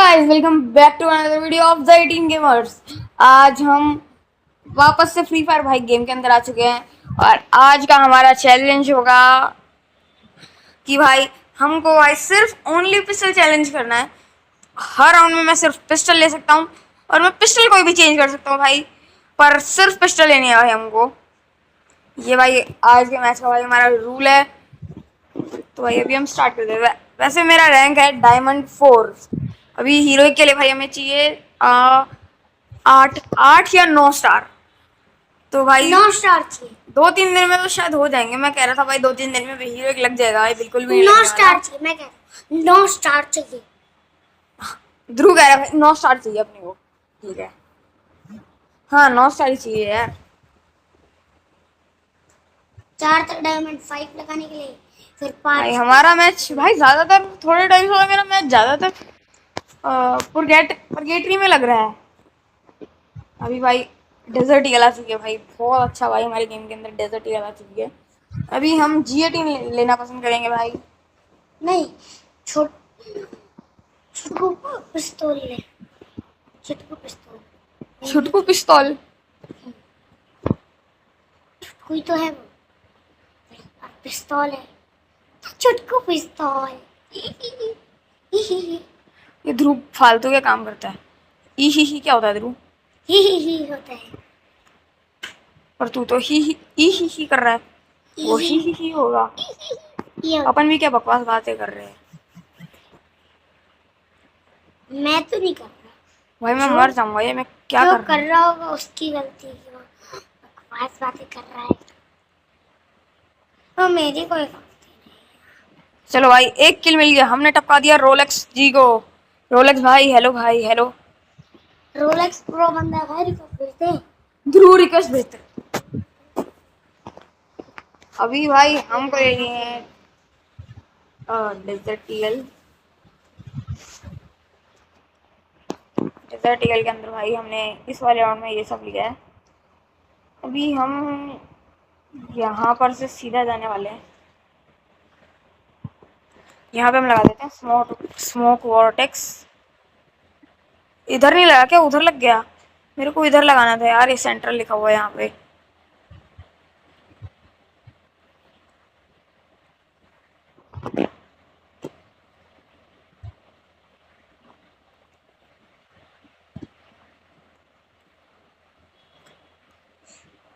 Guys, welcome back to another video of the 18 gamers. आज हम वापस से फ्री फायर भाई गेम के अंदर आ चुके हैं और आज का हमारा चैलेंज होगा कि भाई हमको भाई सिर्फ ओनली पिस्टल चैलेंज करना है। हर राउंड में मैं सिर्फ पिस्टल ले सकता हूँ और मैं पिस्टल कोई भी चेंज कर सकता हूँ भाई, पर सिर्फ पिस्टल लेनी है भाई हमको। ये भाई आज के मैच का भाई हमारा रूल है। तो भाई अभी हम स्टार्ट कर देते हैं। वैसे मेरा रैंक है डायमंड 4। अभी हीरोइक के लिए भाई हमें चाहिए 8 या 9 स्टार। तो भाई 9 स्टार चाहिए। 2-3 दिन में तो शायद हो जाएंगे। मैं कह रहा था भाई 2-3 दिन में भी हीरोइक लग जाएगा भाई, बिल्कुल भी नहीं 9 लगने स्टार वाला। चाहिए। मैं कह रहा हूँ 9 स्टार चाहिए। ध्रुव कह रहा है भाई 9 स्टार चाहिए अपने को। ठीक है, हाँ 9 स्टार ही चाहिए यार। 4 तक डायमंड 5 लगाने के लिए फिर भाई 5। हमारा मैच भाई ज्यादातर थोड़े टाइम से मेरा मैच ज्यादातर पुरगेटरी में लग रहा है। अभी भाई डेजर्ट ईगल आ चुकी है भाई, बहुत अच्छा भाई हमारे गेम के अंदर डेजर्ट ईगल आ चुकी है। अभी हम जीएटी लेना पसंद करेंगे भाई। नहीं, छोट छुटकू पिस्तौल ले। छुटकू पिस्तौल। छुटकू पिस्तौल कोई तो है वो, और पिस्तौल है तो छुटकू पिस्तौल। ये ध्रुव फालतू के काम करता है। ही क्या होता है ध्रुव? ही होता है। पर तू तो ही कर रहा है। वो ही होगा। ये होता अपन भी क्या बकवास बातें कर रहे हैं। है। मैं तो नहीं कर रहा। भाई मैं जो- मर जाऊंगा, ये मैं क्या जो कर रहा कर हूँ। रहा होगा उसकी गलती है। वो बकवास बातें कर रहा है तो मेरी कोई गलती चलो भाई, एक किल मिल गया, हमने टपका दिया रोलेक्स जी को। रोलेक्स भाई हेलो, भाई हेलो। नहीं। रोलेक्स प्रो बंदा है भाई, रिकॉर्ड भेजते हैं। ध्रुव रिक्वेस्ट भेजते। अभी भाई हमको लेनी है डेजर्ट ईगल। डेजर्ट ईगल के अंदर भाई हमने इस वाले राउंड में ये सब लिया है। अभी हम यहाँ पर से सीधा जाने वाले हैं। यहाँ पे हम लगा देते हैं स्मोक वॉर्टेक्स। इधर नहीं लगा क्या? उधर लग गया। मेरे को इधर लगाना था यार, ये सेंट्रल लिखा हुआ है यहाँ पे।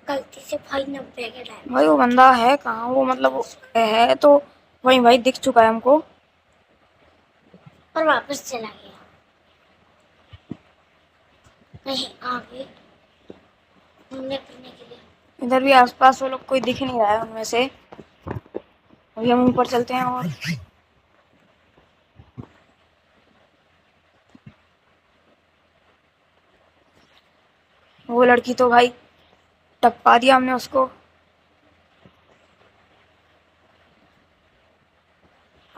गलती से भाई 90 के डायमंड भाई वो बंदा है कहाँ? वो मतलब वो है तो वही भाई दिख चुका है हमको। और वापस चला गया कहीं आगे घूमने फिरने के लिए। इधर भी आसपास वो लोग कोई दिख नहीं रहा है उनमें से। अभी हम ऊपर चलते हैं और वो लड़की तो भाई टपका दिया हमने उसको।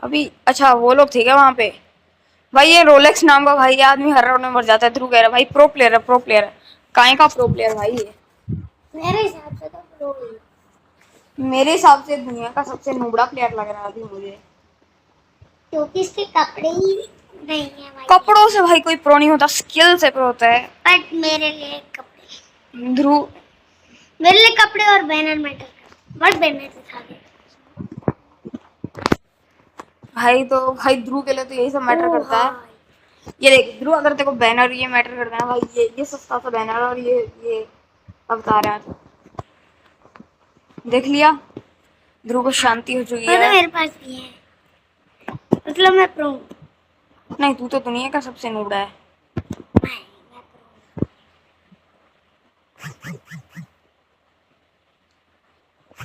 अभी अच्छा वो लोग थे क्या वहाँ पे? भाई ये रोलेक्स नाम का भाई आदमी हर राउंड में मर जाता है। ध्रुव कह रहा है भाई प्रो प्लेयर है, प्रो प्लेयर है। काहे का प्रो प्लेयर भाई ये? मेरे हिसाब से तो प्रो ही है। मेरे हिसाब से दुनिया का सबसे नुबड़ा प्लेयर लग रहा है अभी मुझे। क्योंकि इसके कपड़े ही नहीं है भाई। कपड़ों से भाई कोई प्रो नहीं होता, स्किल से प्रो होता है। बट मेरे लिए कपड़े, ध्रुव मेरे लिए कपड़े और बैनर मैटर करते। बट बैनर दिखा दे भाई, तो भाई ध्रुव के लिए तो यही सब मैटर ओ करता है। भाई। ये देख ध्रुव, अगर तेरे को बैनर ये मैटर करता है ना भाई, ये सस्ता सा बैनर और ये अवतार है। देख लिया, ध्रुव को शांति हो चुकी वो तो है। मेरे पास भी है, मतलब मैं प्रो हूँ। नहीं, तू तो दुनिया का सबसे नुबड़ा है।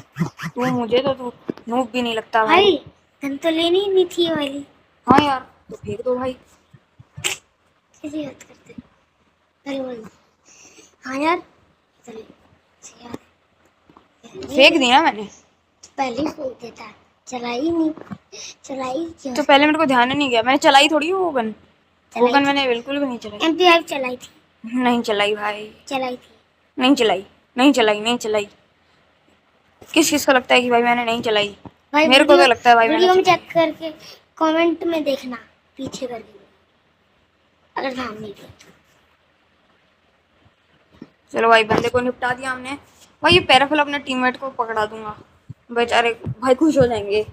मैं प्रो तू मुझे तो तू नूब भी नहीं लगता हूँ। भाई। भाई गन तो लेनी ही नहीं थी ये वाली। हाँ यार, तो फेंक दो भाई। कैसी बात करते हैं? अरे बोल। हाँ यार, चलिए यार, फेंक दी ना मैंने। पहले ही फेंक देता। चलाई नहीं, चलाई क्यों? तो पहले मेरे को ध्यान ही नहीं गया, मैंने चलाई थोड़ी वो गन। वो चलाई गन थी। मैंने बिल्कुल भी नहीं चलाई। MP5 चलाई थी। नहीं चलाई भाई, चलाई थी नहीं चलाई, नहीं चलाई, नहीं चलाई। किस किस को लगता है कि भाई मैंने नहीं चलाई? भाई। मेरे को तो लगता है भाई मैंने वीडियो में चलाई। चेक करके कमेंट में देखना, पीछे कर दी। अगर ध्यान नहीं दिया तो। चलो भाई, बंदे को निपटा दिया हमने। भाई ये पैराफल अपने टीममेट को पकड़ा दूंगा, बेचारे भाई खुश हो जाएंगे।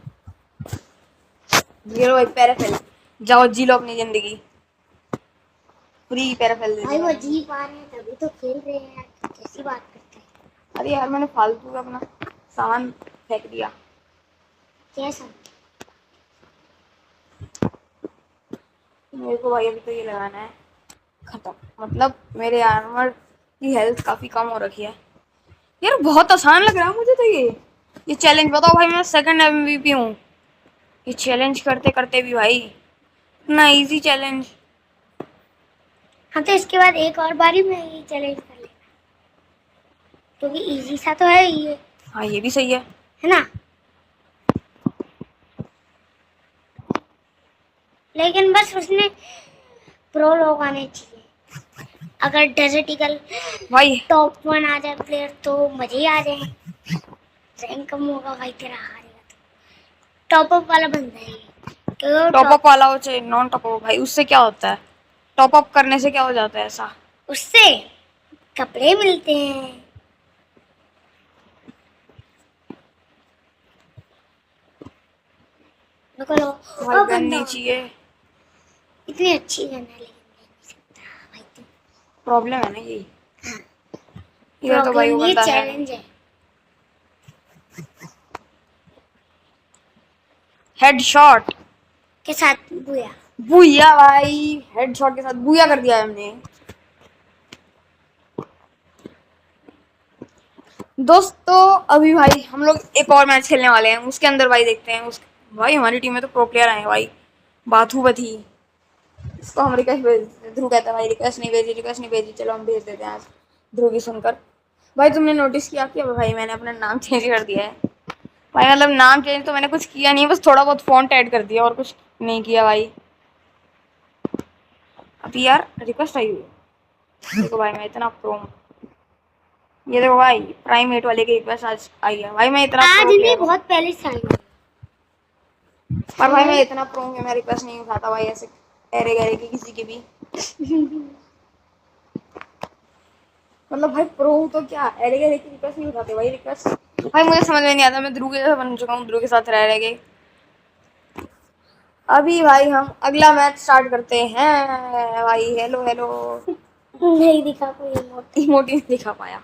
ये लो भाई पैराफल, जाओ जी लो अपनी जिंदगी। फ्री पैराफल दे भाई दिया वो मैंने। जी पा रहे हैं तभी तो खेल रहे हैं यार, कैसी बात करते हैं। अरे यार मैंने फालतू का अपना सामान फेंक दिया। कैसा? मेरे को भाई अभी तो ये लगाना है खत्म, मतलब मेरे आर्मर की हेल्थ काफी कम हो रखी है। यार बहुत आसान लग रहा है मुझे तो ये चैलेंज। बताओ भाई, मैं सेकंड एमवीपी हूँ ये चैलेंज करते करते भी भाई। इतना इजी चैलेंज। हाँ तो इसके बाद एक और बारी में ये चैलेंज कर लेना, क्योंकि इजी सा तो है ये, हाँ ये भी सही है। है ना। लेकिन बस उसमें प्रो लोग आने चाहिए। अगर डेजर्ट ईगल भाई टॉप 1 आ जाए प्लेयर तो मजे ही आ जाए। रैंक कम होगा भाई तेरा, हारेगा तो। टॉप अप वाला बंदा है ये, क्योंकि टॉप टॉप अप वाला हो चाहे नॉन टॉप अप, भाई उससे क्या होता है? टॉप अप करने से क्या हो जाता है ऐसा? उससे कपड़े मिलते हैं। देखो लो, भाई ओ गन बंदा नहीं चाहिए। इतनी अच्छी गन है लेकिन ले नहीं सकता भाई तू। प्रॉब्लम है ना यही। हाँ, इधर तो भाई वो प्रॉब्लम ये बंदा है नहीं। चैलेंज है। हेडशॉट के साथ बुया। बुया भाई, हेडशॉट के साथ बुया कर दिया है हमने। दोस्तों अभी भाई हम लोग एक और मैच खेलने वाले हैं, उसके अंदर भाई देखते हैं उस भाई हमारी टीम में तो प्रो प्लेयर आए हैं भाई। बाथू बथी, इसको हम रिक्वेस्ट भेज, ध्रुव कहता है भाई रिक्वेस्ट नहीं भेजी, रिक्वेस्ट नहीं भेजी, चलो हम भेज देते हैं आज ध्रुव की सुनकर। भाई तुमने नोटिस किया कि भाई मैंने अपना नाम चेंज कर दिया है भाई। मतलब नाम चेंज तो मैंने कुछ किया नहीं, बस थोड़ा बहुत फॉन्ट ऐड कर दिया और कुछ नहीं किया भाई। अभी यार रिक्वेस्ट आई हुई है। देखो भाई मैं इतना प्रो हूँ। ये देखो भाई प्राइमेट वाले की रिक्वेस्ट आज आई है भाई। मैं इतना आज प्रो नहीं, प्लेयर हूँ, बहुत पहले से आई है। पर भाई मैं इतना प्रो हूँ कि मैं रिक्वेस्ट नहीं उठाता भाई ऐसे एरे गैरे की किसी की भी। मतलब भाई प्रो हूँ तो क्या एरे गैरे की रिक्वेस्ट नहीं उठाते भाई। रिक्वेस्ट भाई मुझे समझ में नहीं आता, मैं ध्रुव के जैसा बन चुका हूँ, ध्रुव के साथ रह के। अभी भाई हम अगला मैच स्टार्ट करते हैं भाई। Hello hello. नहीं दिखा कोई इमोट। इमोट नहीं दिखा पाया।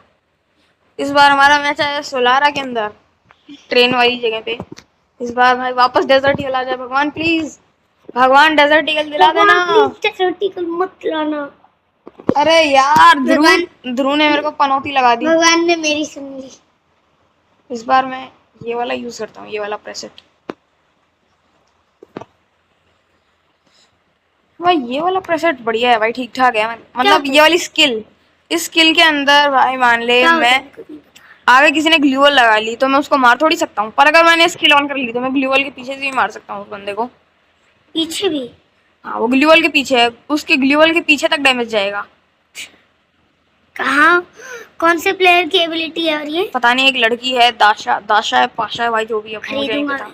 इस बार हमारा मैच आया सोलारा के अंदर, ट्रेन वाली जगह पे। इस बार भाई वापस डेजर्ट ईगल आ जाए भगवान प्लीज। भगवान डेजर्ट ईगल दिला देना। भगवान प्लीज डेजर्टिकल मत लाना। अरे यार भगवान, ध्रुव ध्रुव ने मेरे को पनौती लगा दी। भगवान ने मेरी सुन ली। इस बार मैं ये वाला यूज करता हूँ, ये वाला प्रेसेट। भाई ये वाला प्रेसेट बढ़िया है भाई, ठीक ठाक है। क्या मतलब होता ये है? वाली स्किल, इस स्किल के अंदर भाई मान ले क्या होता मैं है मेरे को नहीं पता। आगे किसी ने ग्लूवल लगा ली तो मैं उसको मार थोड़ी सकता हूँ, पर अगर मैंने स्किल ऑन कर ली तो मैं ग्लूवल के पीछे से भी मार सकता हूँ उस बंदे को। पीछे भी? हाँ वो ग्लूवल के पीछे है, उसके ग्लूवल के पीछे तक डैमेज जाएगा। कहाँ? कौन से प्लेयर की एबिलिटी है और ये? पता नहीं, एक लड़की है दाशा, दाशा है पाशा है भाई, जो भी है मुझे नहीं खरीदूंगा पता।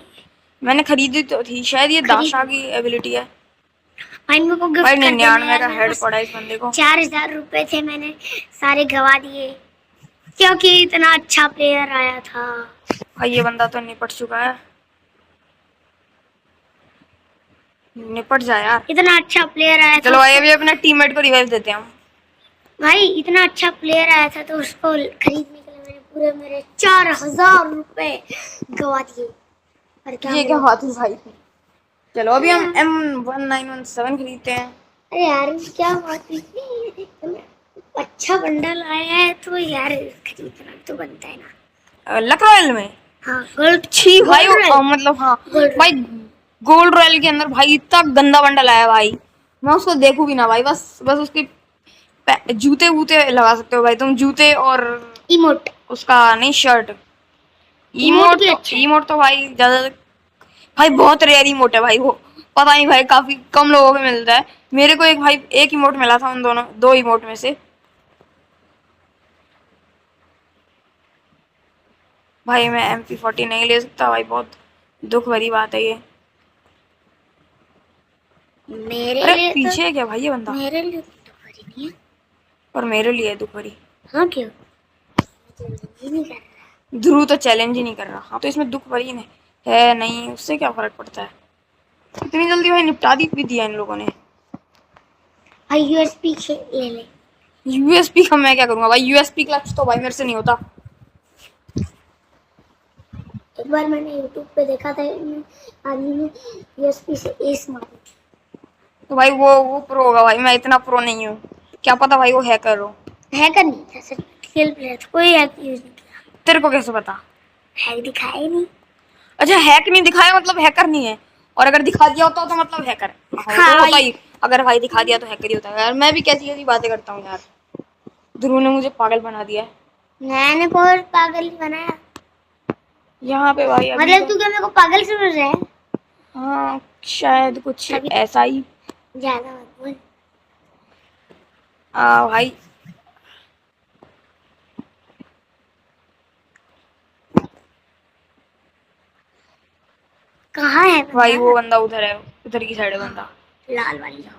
मैंने खरीदी तो थी शायद, ये दाशा खरीदूंगा की एबिलिटी है। भाई। मेरे को भाई गिफ्ट कर देना 99 यार, का मेरे हेड पास पड़ा है इस बंदे को। 4,000 रुपए थे, मैंने सारे गवा दिए क्योंकि इतना अच्छा प्लेयर आया था। भाई ये बंदा तो निपट चुका है, निपट जा यार। इतना अच्छा प्लेयर आया था चलो भाई उसको। अभी अपने टीममेट को रिवाइव देते हैं हम। भाई इतना अच्छा प्लेयर आया था तो उसको खरीदने के लिए मैंने पूरे मेरे 4,000 रुपए गवा दिए। और क्या ये क्या मिला? बात है भाई। चलो अभी हम M1917 खरीदते हैं। अरे यार क्या बात है, तुमने अच्छा बंडल आया है तो यार खरीदना तो बनता है ना। लक रॉयल में हाँ गोल्ड। छी भाई गोल्ड रॉयल। मतलब हाँ गोल्ड भाई, रॉयल। गोल्ड रॉयल के अंदर भाई इतना गंदा बंडल आया भाई। मैं उसको देखूं भी ना भाई, बस बस उसके जूते वूते लगा सकते हो भाई तुम, जूते और इमोट। उसका नहीं शर्ट। इमोट भी अच्छा है। इमोट तो भाई ज्यादा भाई बहुत रेयर इमोट है भाई वो। पता नहीं भाई काफी कम लोगों को मिलता है। मेरे को एक भाई एक इमोट मिला था उन दोनों दो इमोट में से। भाई मैं MP40 नहीं ले सकता भाई, बहुत दुख भरी बात है ये। मेरे अरे लिए पीछे है क्या भाई ये बंदा? मेरे लिए तो खरी नहीं है। और मेरे लिए है दुपहरी। हाँ क्यों? ये नहीं कर रहा। ध्रुव तो चैलेंज ही नहीं कर रहा। हाँ तो इसमें दुख भरी नहीं है, नहीं उससे क्या फर्क पड़ता है। इतनी जल्दी भाई निपटा दी भी दिया इन लोगों ने। भाई यूएसपी ले ले। यूएसपी का मैं क्या करूंगा भाई, यूएसपी क्लच तो भाई मेरे से नहीं होता। एक बार मैंने यूट्यूब पे देखा था, आदमी ने यूएसपी से एस मारी। तो भाई वो प्रो होगा भाई, मैं इतना प्रो नहीं हूँ। क्या पता भाई वो हैकर हो। हैकर नहीं था, सिर्फ खेल प्लेयर था, कोई हैक यूज नहीं किया। तेरे को कैसे पता? हैक दिखाया ही नहीं। अच्छा हैक नहीं दिखाया मतलब हैकर नहीं है, और अगर दिखा दिया होता तो मतलब हैकर है। हाँ, हाँ तो होता भाई। ही। अगर भाई दिखा दिया तो हैकर ही होता है यार। मैं भी कैसी कैसी बातें करता हूँ यार। ध्रुव ने मुझे पागल बना दिया है। मैंने बहुत पागल नहीं बनाया। यहाँ पे भाई अभी मतलब तो, तू क्या मेरे को पागल समझ रहा है? हाँ शायद कुछ अभी ऐसा ही। ज्यादा मत बोल। भाई कहाँ है भाई बंदा? वो बंदा उधर है, उधर की साइड है बंदा। लाल वाली जाओ।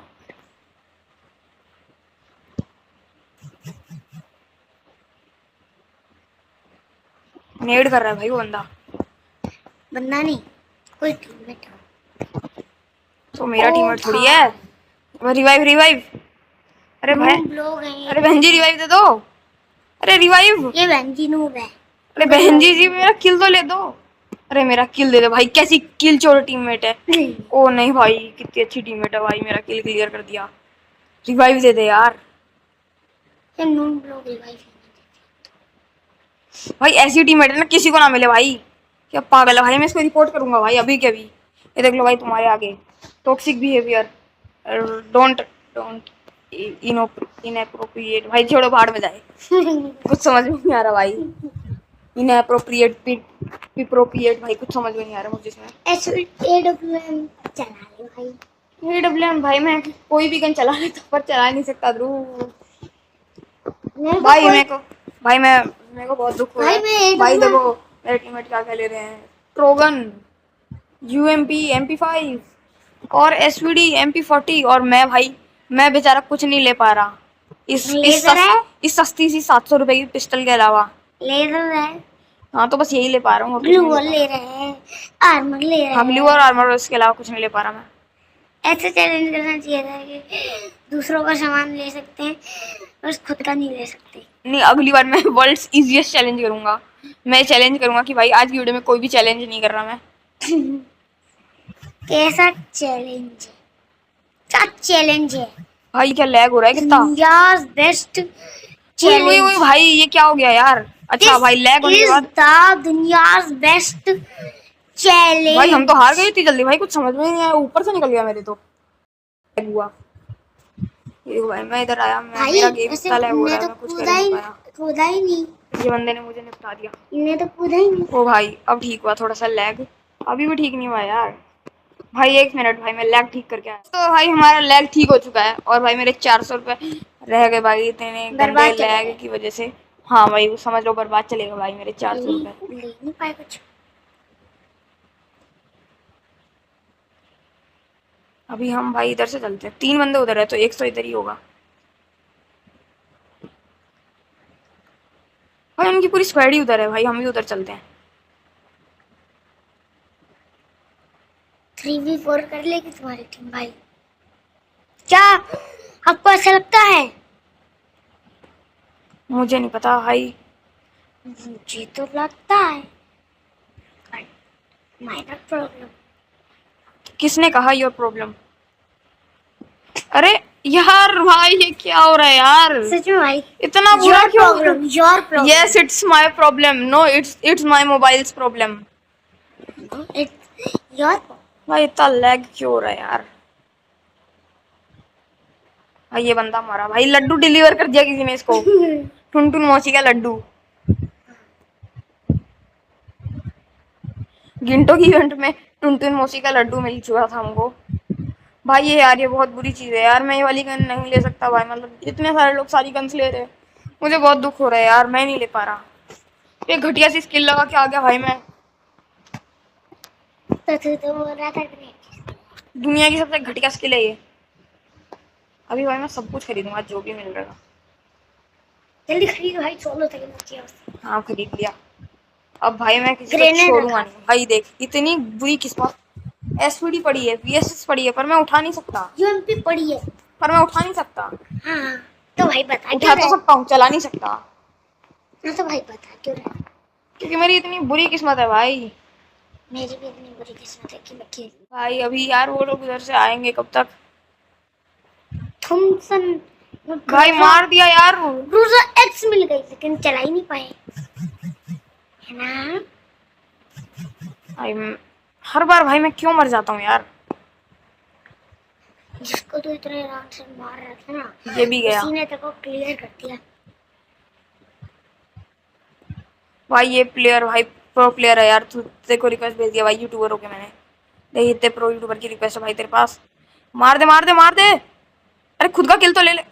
नेड कर रहा है भाई वो बंदा। बंदा नहीं, कोई टीममेट है। तो मेरा ओ टीममेट थोड़ी था। है। Revive revive. अरे भाई, नूब लोग हैं ये। अरे बहन जी रिवाइव दे दो। अरे रिवाइव। ये बहनजी नूब है। अरे बहन जी मेरा किल तो ले दो। अरे मेरा किल दे दे भाई, कैसी किल चोर टीममेट है। ओ नहीं भाई, कितनी अच्छी टीममेट है भाई, मेरा किल क्लियर कर दिया। रिवाइव दे दे यार। ये नूब लोग रिवाइव नहीं भाई ऐसी टीममेट है ना किसी को ना मिले भाई। क्या पागल है भाई, मैं इसको रिपोर्ट करूंगा भाई अभी के अभी। ये देख लो भाई तुम्हारे आगे। Toxic behaviour, don't don't inappropriate. भाई छोड़ो भाड़ में जाए। देते। कुछ समझ में नहीं आ रहा भाई। इनएप्रोप्रिएट एप्रोप्रिएट भाई कुछ समझ में नहीं आ रहा मुझे इसमें। AWM चला ले भाई। AWM भाई मैं कोई भी गन चला लेता पर चला नहीं सकता ध्रुव। मेरे को भाई कोई मेरे को भाई मैं मेरे को बहुत दुख हो रहा भाई है। मैं भाई AWM देखो मेरे टीममेट क्या क्या ले रहे हैं। ट्रोगन, UMP, MP5 और SVD, MP40 और मैं बेचारा कुछ नहीं ले पा रहा। लेजर है। इस सस्ती सी 700 रुपए की पिस्टल के अलावा। लेजर है। हाँ तो बस यही ले पा रहा हूँ और कुछ ग्लू नहीं ले वॉल पा ले रहा। रहे हैं, आर्मर ले रहे हाँ ग्लू हैं। और आर्मर, इसके अलावा कुछ नहीं ले पा रहा मैं। ऐसे चैलेंज करना चाहिए था कि दूसरों का सामान ले सकते हैं, बस खुद का नहीं ले सकते। नहीं अगली बार मैं वर्ल्ड्स इजीएस्ट चैलेंज करूंगा। मैं चैलेंज करूंगा कि भाई आज की वीडियो में कोई भी चैलेंज नहीं कर रहा मैं। कैसा चैलेंज है? क्या चैलेंज है? भाई क्या लैग हो रहा है कितना। दुनियाज बेस्ट वही वही चैलेंज। भाई ये क्या हो गया यार। अच्छा भाई लैग होने के इज बाद द दुनियाज बेस्ट चैलेंज। भाई हम तो हार गए इतनी जल्दी। भाई कुछ समझ में नहीं आया, ऊपर से निकल गया मेरे तो लैग हुआ। ये देखो भाई मैं इधर आया, मैं भाई मेरा गेम वैसे इतना लैग हो रहा मैं है तो मैं कुछ कर ही नहीं पाया। कूदा ही नहीं। ये बंदे ने मुझे निपटा दिया। इन्हें तो कूदा ही नहीं। ओ भाई अब ठीक हुआ थोड़ा सा लैग। अभी भी ठीक नहीं हुआ यार। भाई 1 मिनट भाई मैं लैग ठीक करके आया। तो भाई हमारा लैग ठीक हो चुका है और भाई मेरे 400 रुपए रह गए भाई इतने गंदे बर्बाद चले लैग गए। की वजह से। हाँ भाई वो समझ लो बर्बाद चलेगा भाई मेरे 400 रुपए। ले नहीं पाए कुछ। अभी हम भाई इधर से चलते हैं, 3 बंदे उधर है तो 100 इधर ही होगा। भाई उनकी पूरी स्क्वाड ही उधर है भाई, हम भी उधर चलते हैं। 3v4 कर लेगी तुम्हारी टीम भाई? क्या आपको ऐसा लगता है? मुझे नहीं पता भाई। मुझे तो लगता है। Minor problem. किसने कहा योर प्रॉब्लम? अरे यार भाई ये क्या हो रहा है यार। सच में भाई? इतना बुरा योर क्यों? Problem, your problem. Yes it's my problem. No it's my mobile's problem. It's your. भाई इतना लैग क्यों हो रहा है यार। भाई ये बंदा मारा भाई, लड्डू डिलीवर कर दिया किसी ने इसको। टुनटुन मौसी का लड्डू। गिंटो की इवेंट में टुनटुन मौसी का लड्डू मिल चुका था हमको। भाई ये यार ये बहुत बुरी चीज है यार, मैं ये वाली गन नहीं ले सकता भाई। मतलब इतने सारे लोग सारी गन्स ले रहे हैं, मुझे बहुत दुख हो रहा है यार, मैं नहीं ले पा रहा। ये घटिया सी स्किल लगा के आ गया भाई मैं। तो बोल रहा था दुनिया की सबसे घटिया स्किल है ये। अभी भाई मैं सब कुछ खरीदूंगा जो भी मिल रहा। जल्दी खरीद भाई, 16 सेकंड बचे हैं बस। हाँ खरीद लिया। अब भाई मैं किसी को ग्रेनेड छोड़ूंगा रखा। नहीं। भाई देख इतनी बुरी किस्मत। एसपीडी पड़ी है, वीएसएस पड़ी है, पर मैं उठा नहीं सकता। यूएमपी पड़ी है। पर मैं उठा नहीं सकता। हाँ हाँ, तो भाई बता उठा क्यों तो रहे? सकता हूँ, चला नहीं सकता। हाँ तो भाई बता क्यों रहे? क्योंकि मेरी इतनी बुरी किस्मत है भाई। मेरी भी इतनी बुरी किस्मत है कि मैं खेल। भाई अभी यार वो लोग उधर से आएंगे कब तक? थॉमसन भाई मार दिया यार। क्रूजर एक्स मिल गई लेकिन चला ही नहीं पाए, है ना? भाई हर बार भाई मैं क्यों मर जाता हूँ यार। जिसको तो इतने आराम से मार रहा था ना, ये भी गया। उसी ने तेरे को क्लियर कर दिया। भाई ये प्लेयर भाई प्रो प्लेयर है यार। तू तेरे को रिक्वेस्ट भेज दिया भाई यूट्यूबर होके मैंने। देख इतने प्रो यूट्यूबर की रिक्वेस्ट है भाई तेरे पास। मार दे मार दे मार दे। अरे खुद का किल तो ले ले।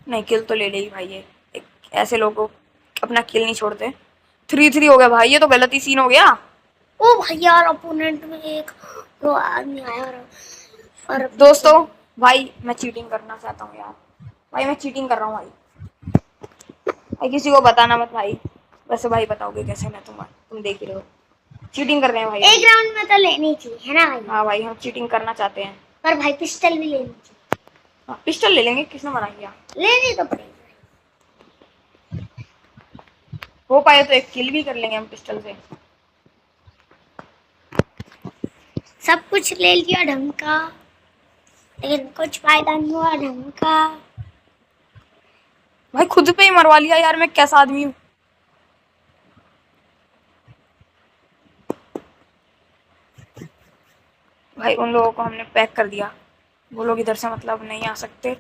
नहीं किल तो ले ले ही भाई ये। एक ऐसे लोगों को अपना किल नहीं छोड़ते। 3-3 हो गया भाई, ये तो गलत ही सीन हो गया। ओ भाई यार, अपोनेंट में एक वो आदमी आया और दोस्तों भाई मैं चीटिंग करना चाहता हूँ यार। भाई मैं चीटिंग कर रहा हूँ भाई। भाई किसी को बताना मत भाई। वैसे भाई बताओगे कैसे? मैं तुम देख ही रहे हो चीटिंग कर रहे हैं भाई। एक राउंड में तो लेनी चाहिए, है ना भाई? हाँ भाई हम चीटिंग करना चाहते हैं। पर भाई पिस्टल भी लेनी चाहिए। हाँ, पिस्टल ले लेंगे, किसने मना किया? लेनी तो पड़ेगी। हो पाए तो एक किल भी कर लेंगे हम पिस्टल से। सब कुछ ले लिया ढंग का, लेकिन कुछ फायदा नहीं हुआ ढंग का। भाई खुद पे ही मरवा लिया यार, मैं कैसा आदमी हूँ। भाई उन लोगों को हमने पैक कर दिया। वो लोग इधर से मतलब नहीं आ सकते।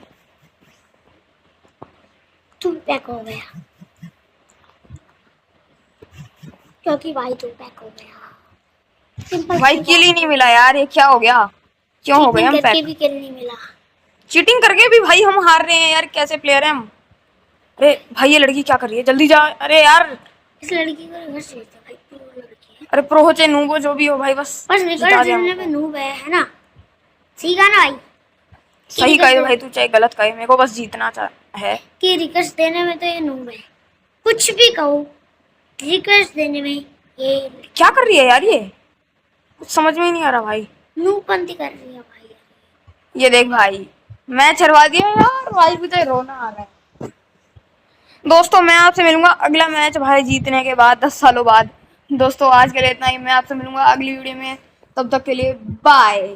तू पैक हो गया क्योंकि भाई तू पैक हो गया। सिंपल भाई किल ही नहीं मिला यार, ये क्या हो गया? क्यों हो गए हम करके पैक? भी किल नहीं मिला। चीटिंग करके भी भाई हम हार रहे हैं यार, कैसे प्लेयर हैं हम? अरे भाई ये लड़की क्या कर रही है? जल्दी जा। अरे यार इस लड़की को रिवर्स भेज दे भाई, प्रो लड़की है। अरे प्रो हो चाहे नूब हो, जो भी हो भाई बस बस जिता रिवर्स दे देने हमको। में नूब है ना? सीखा ना भाई? सही कहे भाई, तू चाहे गलत कहे, मेरे को बस जीतना है। कि रिक्वेस्ट देने में तो ये नूब है। कुछ भी कहो, रिक्वेस्ट देने में ये क्या कर रही है यार ये? कुछ समझ में ही नहीं आ रहा भाई। नूबपंती कर रही है भाई। ये देख भाई मैच हरवा दिया यार भाई, मुझे रोना आ रहा है। दोस्तों मैं आपसे मिलूंगा अगला मैच भाई जीतने के बाद 10 सालों बाद। दोस्तों आज के लिए इतना ही, मैं आपसे मिलूंगा अगली वीडियो में। तब तक के लिए बाय।